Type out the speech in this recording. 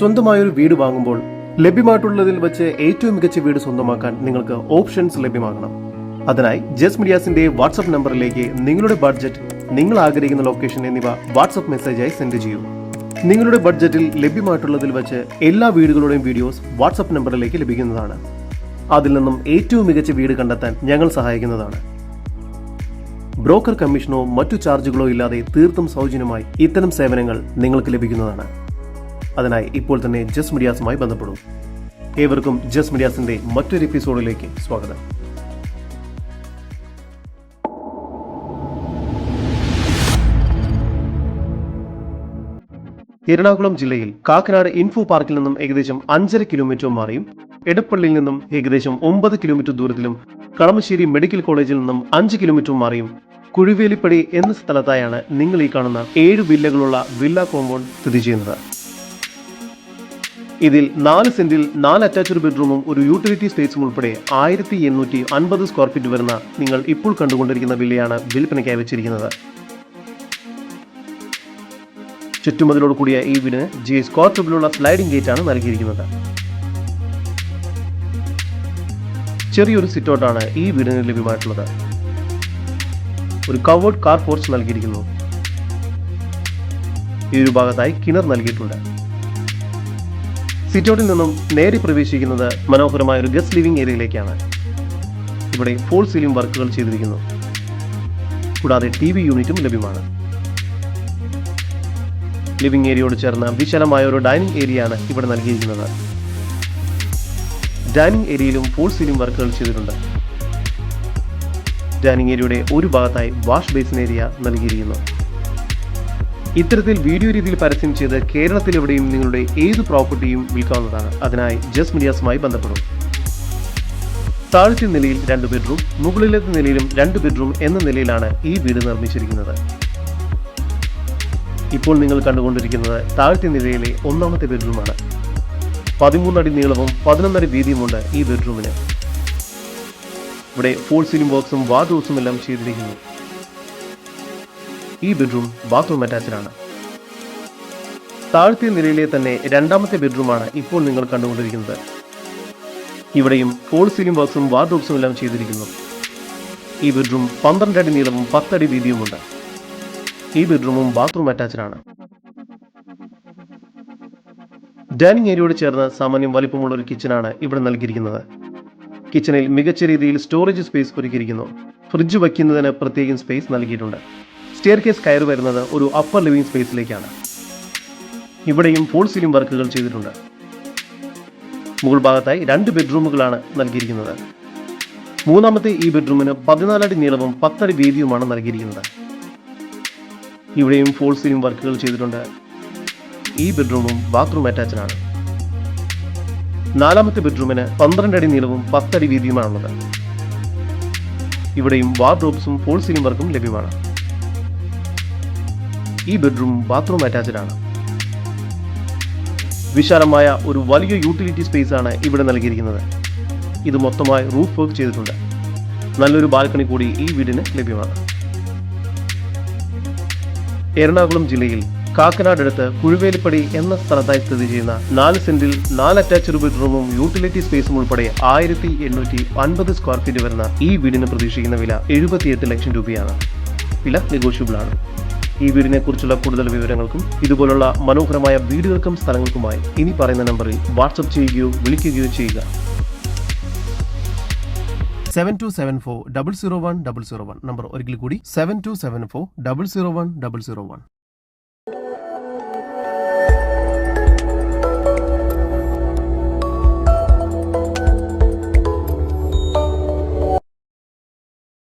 സ്വന്തമായൊരു വീട് വാങ്ങുമ്പോൾ ലഭ്യമായിട്ടുള്ളതിൽ വെച്ച് ഏറ്റവും മികച്ച വീട് സ്വന്തമാക്കാൻ നിങ്ങൾക്ക് ഓപ്ഷൻസ് ലഭ്യമാകണം. അതിനായി ജസ്റ്റ് മീഡിയാസിന്റെ വാട്സ്ആപ്പ് നമ്പറിലേക്ക് നിങ്ങളുടെ ബഡ്ജറ്റ്, നിങ്ങൾ ആഗ്രഹിക്കുന്ന ലൊക്കേഷൻ എന്നിവ വാട്സ്ആപ്പ് മെസ്സേജായി സെൻഡ് ചെയ്യൂ. നിങ്ങളുടെ ബഡ്ജറ്റിൽ ലഭ്യമായിട്ടുള്ളതിൽ വെച്ച് എല്ലാ വീടുകളുടെയും വീഡിയോസ് വാട്സ്ആപ്പ് നമ്പറിലേക്ക് ലഭിക്കുന്നതാണ്. അതിൽ നിന്നും ഏറ്റവും മികച്ച വീട് കണ്ടെത്താൻ ഞങ്ങൾ സഹായിക്കുന്നതാണ്. ബ്രോക്കർ കമ്മീഷനോ മറ്റു ചാർജുകളോ ഇല്ലാതെ തീർത്തും സൗജന്യമായി ഇത്തരം സേവനങ്ങൾ നിങ്ങൾക്ക് ലഭിക്കുന്നതാണ്. അതിനായി ഇപ്പോൾ തന്നെ ജസ്റ്റ് മീഡിയാസുമായി ബന്ധപ്പെടും. ഏവർക്കും ജസ്റ്റ് മീഡിയാസിന്റെ മറ്റൊരു എപ്പിസോഡിലേക്ക് സ്വാഗതം. എറണാകുളം ജില്ലയിൽ കാക്കനാട് ഇൻഫോ പാർക്കിൽ നിന്നും ഏകദേശം 5.5 കിലോമീറ്റർ മാറിയും എടപ്പള്ളിയിൽ നിന്നും ഏകദേശം 9 കിലോമീറ്റർ ദൂരത്തിലും കളമശ്ശേരി മെഡിക്കൽ കോളേജിൽ നിന്നും 5 കിലോമീറ്റർ മാറിയും കുഴിവേലിപ്പടി എന്ന സ്ഥലത്തായാണ് നിങ്ങൾ ഈ കാണുന്ന 7 വില്ലകളുള്ള വില്ല കോമ്പൗണ്ട് സ്ഥിതി ചെയ്യുന്നത്. ഇതിൽ 4 സെന്റിൽ 4 അറ്റാച്ച്ഡ് ബെഡ്റൂമും ഒരു യൂട്ടിലിറ്റി സ്പേസും ഉൾപ്പെടെ 1850 സ്ക്വയർ ഫീറ്റ് വരുന്ന നിങ്ങൾ ഇപ്പോൾ കണ്ടുകൊണ്ടിരിക്കുന്ന വില്ലയാണ് വിൽപ്പനയ്ക്കായി വെച്ചിരിക്കുന്നത്. ചുറ്റുമതിലോട് കൂടിയ ഈ വീടിന് സ്ക്വയർ ട്യൂബിലുള്ള സ്ലൈഡിംഗ് ഗേറ്റ് ആണ് നൽകിയിരിക്കുന്നത്. ചെറിയൊരു സിറ്റൗട്ടാണ് ഈ വീടിന് ലഭ്യമായിട്ടുള്ളത്. ഒരു കവേർഡ് കാർ പോർച്ച് നൽകിയിരിക്കുന്നു. ഈ ഒരു ഭാഗത്തായി കിണർ നൽകിയിട്ടുണ്ട്. സിറ്റൗട്ടിൽ നിന്നും നേരെ പ്രവേശിക്കുന്നത് മനോഹരമായ ഒരു ഗസ്റ്റ് ലിവിംഗ് ഏരിയയിലേക്കാണ്. ഇവിടെ ഫോൾ സീലിംഗ് വർക്കുകൾ ചെയ്തിരിക്കുന്നു. കൂടാതെ TV യൂണിറ്റും ലഭ്യമാണ്. ലിവിംഗ് ഏരിയയോട് ചേർന്ന വിശാലമായ ഒരു ഡൈനിങ് ഏരിയയാണ് ഇവിടെ നൽകിയിരിക്കുന്നത്. ഡൈനിങ് ഏരിയയിലും ഫോൾ സീലിംഗ് വർക്കുകൾ ചെയ്തിട്ടുണ്ട്. ഡൈനിങ് ഏരിയയുടെ ഒരു ഭാഗത്തായി വാഷ് ബേസിൻ ഏരിയ നൽകിയിരിക്കുന്നു. ഇത്തരത്തിൽ വീഡിയോ രീതിയിൽ പരസ്യം ചെയ്ത് കേരളത്തിലെവിടെയും നിങ്ങളുടെ ഏത് പ്രോപ്പർട്ടിയും വിൽക്കാവുന്നതാണ്. അതിനായി ജസ്റ്റ് മീഡിയാസുമായി ബന്ധപ്പെടും. താഴത്തെ നിലയിൽ 2 ബെഡ്റൂം, മുകളിലത്തെ നിലയിലും 2 ബെഡ്റൂം എന്ന നിലയിലാണ് ഈ വീട് നിർമ്മിച്ചിരിക്കുന്നത്. ഇപ്പോൾ നിങ്ങൾ കണ്ടുകൊണ്ടിരിക്കുന്നത് താഴത്തെ നിലയിലെ 1ാമത്തെ ബെഡ്റൂമാണ്. 13 അടി നീളവും 11 അടി വീതിയുമുണ്ട് ഈ ബെഡ്റൂമിന്. ഇവിടെ ഫോൾ സീലിംഗ് ബോക്സും വാർഡ്രോബ്സും എല്ലാം ചെയ്തിരിക്കുന്നു. ഈ ബെഡ്റൂം ബാത്റൂം അറ്റാച്ച്ഡ് ആണ്. താഴത്തെ നിലയിലെ തന്നെ 2ാമത്തെ ബെഡ്റൂമാണ് ഇപ്പോൾ നിങ്ങൾ കണ്ടുകൊണ്ടിരിക്കുന്നത്. ഇവിടെയും ഫോൾ സീലിംഗ് ബോക്സും വാർഡ്രോബ്സും എല്ലാം ചെയ്തിരിക്കുന്നു. ഈ ബെഡ്റൂം 12 അടി നീളവും 10 അടി വീതിയുമുണ്ട്. ഈ ബെഡ്റൂമും ബാത്റൂം അറ്റാച്ച്ഡ് ആണ്. ഡൈനിങ് ഏരിയയോട് ചേർന്ന് സാമാന്യം വലിപ്പമുള്ള ഒരു കിച്ചണാണ് ഇവിടെ നൽകിയിരിക്കുന്നത്. കിച്ചണിൽ മികച്ച രീതിയിൽ സ്റ്റോറേജ് സ്പേസ് ഒരുക്കിയിരിക്കുന്നു. ഫ്രിഡ്ജ് വയ്ക്കുന്നതിന് പ്രത്യേകം സ്പേസ് നൽകിയിട്ടുണ്ട്. സ്റ്റെയർ കേസ് കയറി വരുന്നത് ഒരു അപ്പർ ലിവിംഗ് സ്പേസിലേക്കാണ്. ഇവിടെയും ഫോൾ സീലിംഗ് വർക്കുകൾ ചെയ്തിട്ടുണ്ട്. മുകൾ ഭാഗത്തായി 2 ബെഡ്റൂമുകളാണ് നൽകിയിരിക്കുന്നത്. 3ാമത്തെ ഈ ബെഡ്റൂമിന് 14 അടി നീളവും 10 അടി വീതിയുമാണ് നൽകിയിരിക്കുന്നത്. ഇവിടെയും ഫോൾ സീലിംഗ് വർക്കുകൾ ചെയ്തിട്ടുണ്ട്. ഈ ബെഡ്റൂമും ബാത്റൂം അറ്റാച്ച്ഡ് ആണ്. 4ാമത്തെ ബെഡ്റൂമിന് 12 അടി നീളവും 10 അടി വീതിയുമാണുള്ളത്. ഇവിടെയും വാർഡ്രോബ്സും ഫോൾ സീലിംഗ് വർക്കും ലഭ്യമാണ്. ഈ ബെഡ്റൂം ബാത്റൂം അറ്റാച്ച്ഡ് ആണ്. വിശാലമായ ഒരു വലിയ യൂട്ടിലിറ്റി സ്പേസ് ആണ് ഇവിടെ നൽകിയിരിക്കുന്നത്. ഇത് മൊത്തമായി റൂഫ് വർക്ക് ചെയ്തിട്ടുണ്ട്. നല്ലൊരു ബാൽക്കണി കൂടി ഈ വീടിന് ലഭ്യമാണ്. എറണാകുളം ജില്ലയിൽ കാക്കനാട് അടുത്ത് കുഴിവേലിപ്പടി എന്ന സ്ഥലത്തായി സ്ഥിതി ചെയ്യുന്ന 4 സെന്റിൽ 4 അറ്റാച്ച്ഡ് ബെഡ്റൂമും യൂട്ടിലിറ്റി സ്പേസും ഉൾപ്പെടെ 1850 സ്ക്വയർ ഫീറ്റ് വരുന്ന ഈ വീടിന് പ്രതീക്ഷിക്കുന്ന വില 78 ലക്ഷം രൂപയാണ്. വില നെഗോഷ്യബിൾ ആണ്. ഈ വീടിനെ കുറിച്ചുള്ള കൂടുതൽ വിവരങ്ങൾക്കും ഇതുപോലുള്ള മനോഹരമായ വീടുകൾക്കും സ്ഥലങ്ങൾക്കുമായി ഇനി പറയുന്ന നമ്പറിൽ വാട്സ്ആപ്പ് ചെയ്യുകയോ വിളിക്കുകയോ ചെയ്യുക. 7274 001 001 നമ്പർ ഒരിക്കൽ കൂടി 7274 001 001.